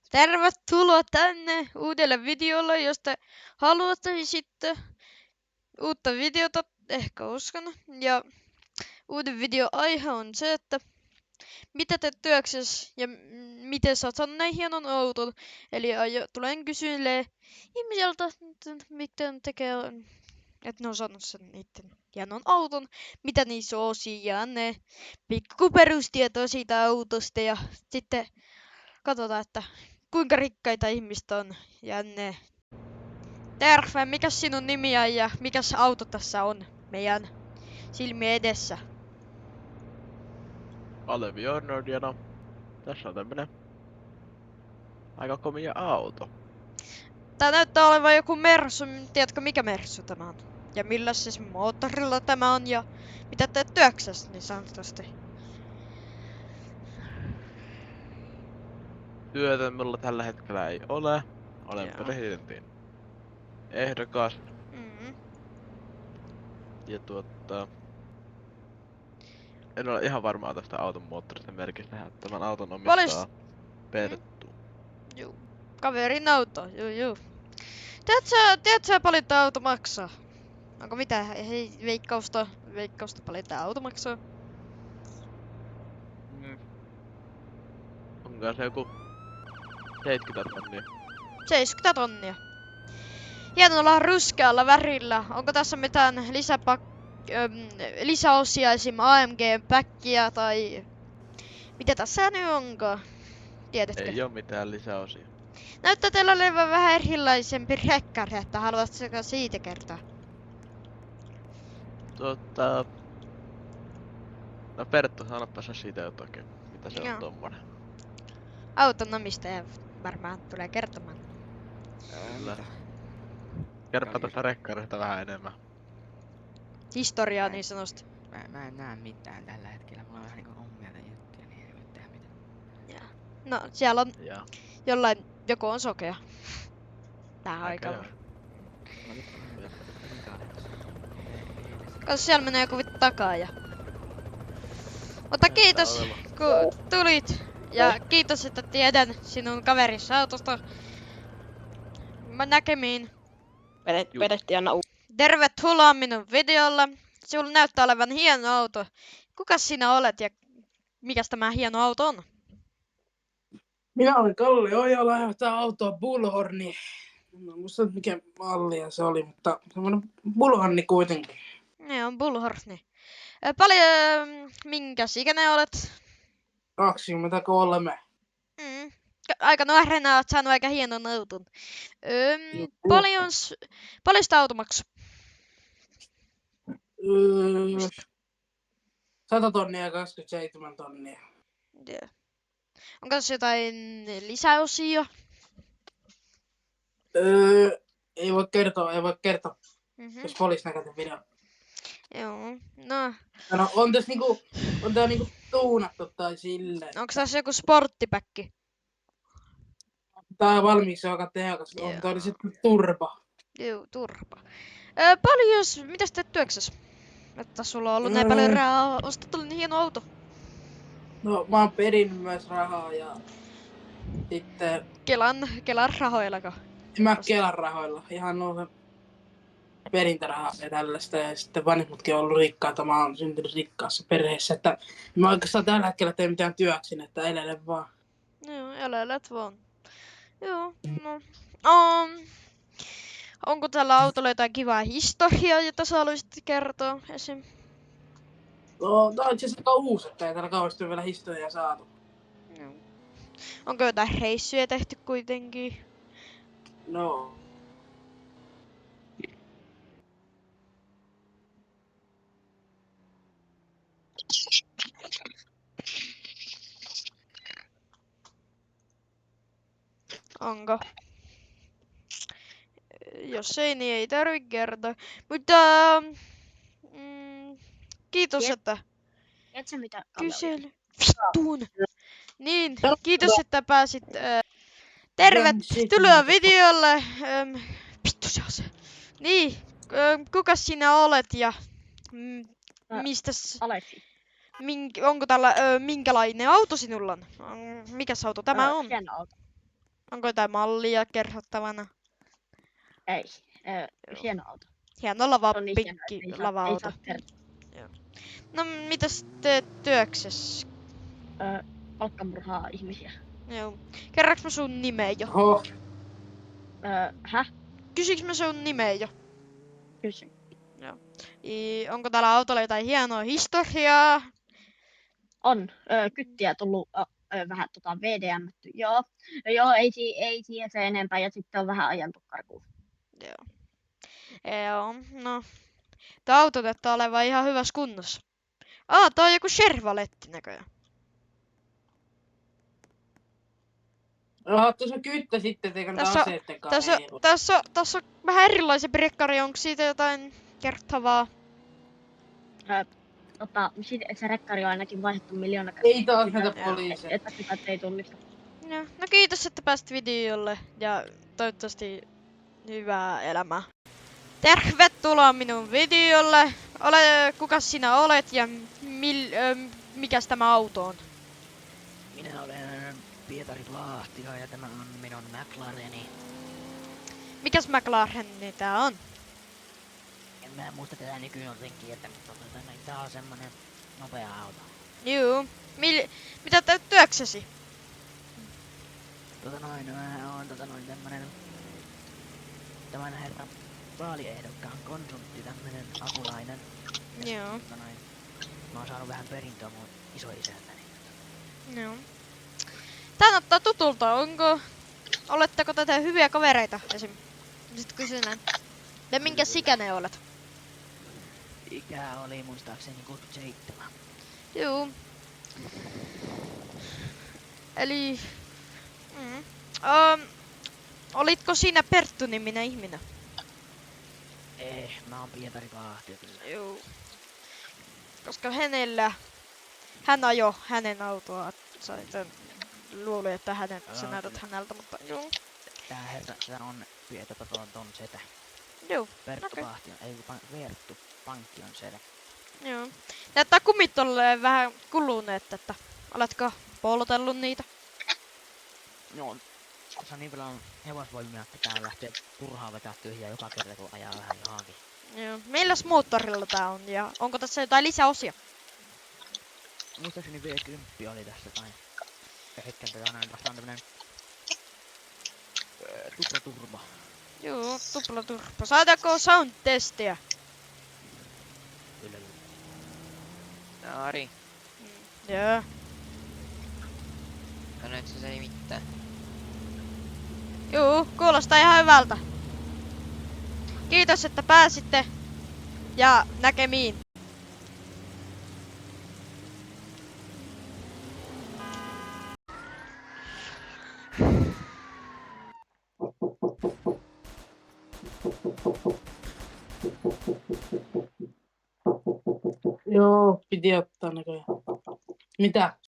Tervetuloa tänne uudelle videolle, jos te haluaisitte uutta videota, ehkä uskon. Ja uuden video aihe on se, että mitä teet työksessä ja miten saat näin hienon auton. Eli tulen kysyille ihmiseltä, miten tekee, että ne on saanut sen niiden hienon auton, mitä niissä on osia ja ne pikku perustietoa siitä autosta ja sitten katsotaan, että kuinka rikkaita ihmiset on ja ne. Terve, mikäs sinun nimi on ja mikäs auto tässä on meidän silmien edessä? Olevi Jornord ja no, tässä on tämmönen aika komia auto. Tää näyttää olevan joku Mersu, tiedätkö mikä Mersu tämä on? Ja millä siis moottorilla tämä on ja mitä teet työksessä niin sanotusti? Työtä minulla tällä hetkellä ei ole. Olen Joo. presidentin ehdokas Mm. ja en ole ihan varmaa tästä auton moottorista merkistä. Tämän auton omistaa Perttu. Juu. Kaverin auto, juu. Tiedätkö paljon tää auto maksaa? Onko mitä? Hei, veikkausta paljon tää auto maksaa? Onko se joku 70 tonnia? 70 tonnia. Hienolla ruskealla värillä. Onko tässä mitään lisäosia, esim. AMG-päkkiä tai mitä tässä nyt onkaan? Tiedätkö? Ei oo mitään lisäosia. Näyttää teillä olevan vähän erilaisempi rekkari, että haluatko siitä kertoa? No Perttu, sanoppa sä siitä jotakin. Mitä se Joo. on tommonen? Auton omistaja varmaan tulee kertomaan. Kyllä. Kerropa tästä rekkarista vähän enemmän. Historiaa niin sanotusti. Mä en näe mitään tällä hetkellä. Mulla on vähän niinku omia juttuja, niin ei voi tehdä mitään. No, siellä on Ja joku on sokea. Tähän aikaan. näköjään. Kato, siellä menee joku vittu takaa ja... Mutta kiitos kun tulit. Ja kiitos, että tiedän sinun kaverissa autosta. Mä näkemiin. Vedettiin aina Tervetuloa minun videolle. Sinulla näyttää olevan hieno auto. Kuka sinä olet ja mikäs tämä hieno auto on? Minä olen Kalle Ojala ja tämä auto on Bullhorni. En muista mikä mallia se oli, mutta semmoinen Bullhorni kuitenkin. Ne on Bullhorni. Paljon... Minkäs ikäinen olet? 23. Aika nuorena olet saanut aika hienon auton. Paljon sitä auto maksaa? 100 tonnia ja 27 tonnia. Yeah. Onko tässä jotain lisäosia? Ei voi kertoa, jos poliisi näkee tämän videon. Joo, no. No, on tässä on tää tuunattu tai silleen. Onko tässä joku sporttipäkki? Tää on valmiiksi aika tehokas. Joo. Tää oli sitten turba. Joo, turpa. Mitäs teet työksessä? Että sulla on ollut näin paljon rahaa, ostat niin hieno auto. No, mä oon perinnyt myös rahaa ja sitten Kelan rahoillako? mä Kelan rahoilla. Ihan noin perintärahaa ja tällaista. Ja sitten vanhemmatkin on ollut rikkaita. Mä oon syntynyt rikkaassa perheessä. Että mä oikeastaan tällä hetkellä tee mitään työkseni, että elelen vaan. Joo, elelet vaan. Joo, no. Onko tällä autolla jotain kivaa historiaa, jota sä haluaisit kertoa esim? No, tää on itse asiassa aika uusi, että ei täällä kauheasti ole vielä historiaa saatu. Joo. Onko jotain reissuja tehty kuitenkin? No. Onko? Jos ei, niin ei tarvi kertoa. Mutta... kiitos, että... Tiedätkö mitä? Kysely. Vittuun! Niin, kiitos, että pääsit... Tervetuloa videolle! Vittu se on se. Niin, kuka sinä olet ja... Mistäs... Aleksi. Onko tällä... minkälainen auto sinulla on? Mikäs auto tämä on? Hieno auto. Onko jotain mallia kerrottavana? Ei. Hieno auto. Hieno lava, Se on niin hieno, että pinkki ei saa lava-auto. kertoa. No mitäs teet työksessä? Palkkamurhaa ihmisiä. Joo. Kerroks mä sun nimeä jo? Oho. Kysyks mä sun nimeä jo? Kysy. Onko täällä autolla jotain hienoa historiaa? On. Kyttiä tullut vähän VDM. Joo. Joo, ei siihen se enempää. Ja sitten on vähän ajantu karkuun. Joo, no. Tää auto näyttää olevan ihan hyvässä kunnossa. Tää on joku Chevroletti näköjään. Oho, tuossa kyttä sitten teikö Tässä- aseitten kanssa. Tässä on vähän erilaisia brekkari, onko siitä jotain kertavaa? Se rekkari on ainakin vaihdettu 1 000 000 kertaa. Ei taas näitä Joo. poliiseja. Että kukaan ei tunnista. No kiitos, että pääsit videolle ja toivottavasti hyvää elämää. Tervetuloa minun videolle. Kuka sinä olet ja mikäs tämä auto on? Minä olen Pietari Lahtio ja tämä on minun McLareni. Mikäs McLaren tää on? En mä muista tätä nykyjotenkin, että tää on semmonen nopea auto. Juu. Mitä teet työksesi? Mä oon tämän herran vaaliehdokkaan konsultti, tämmönen apulainen. Joo. Mä oon saanut vähän perintöä mun isoisältäni. Joo. Tää näyttää tutulta. Oletteko te hyviä kavereita esim? Sitten kysyn näin. Ja minkä ikäinen olet? Ikä oli muistaakseni 67. Juu. Eli... olitko siinä Perttu-niminen ihminen? Mä oon Pietari Lahtio kyllä. Juu. Koska hän ajoi hänen autoa. Luulin, että sä näytät häneltä, mutta juu. Tää herra, tää on ton setä. Juu. Perttu Okei. Lahtio, ei Verttu, pankki on setä. Joo. Näyttää kumit tolleen vähän kuluneet, että oletko poltellut niitä? Joo. Se on niin paljon hevosvoimia, että tää lähtee turhaan vetää tyhjää joka kerta kun ajaa vähän johonkin. Joo. Milläs moottorilla tää on ja onko tässä jotain lisäosia? Muistaakseni V10 oli tässä tai... Ja hetken tätä on vastaan tämmönen... Tuplaturbo. Joo, tuplaturbo. Saadaanko sound-testiä? Kyllä. Ari, Joo. kannaatko se nimittää? Juu, kuulostaa ihan hyvältä. Kiitos, että pääsitte. Ja näkemiin. Joo, piti ottaa näköjään. Mitä?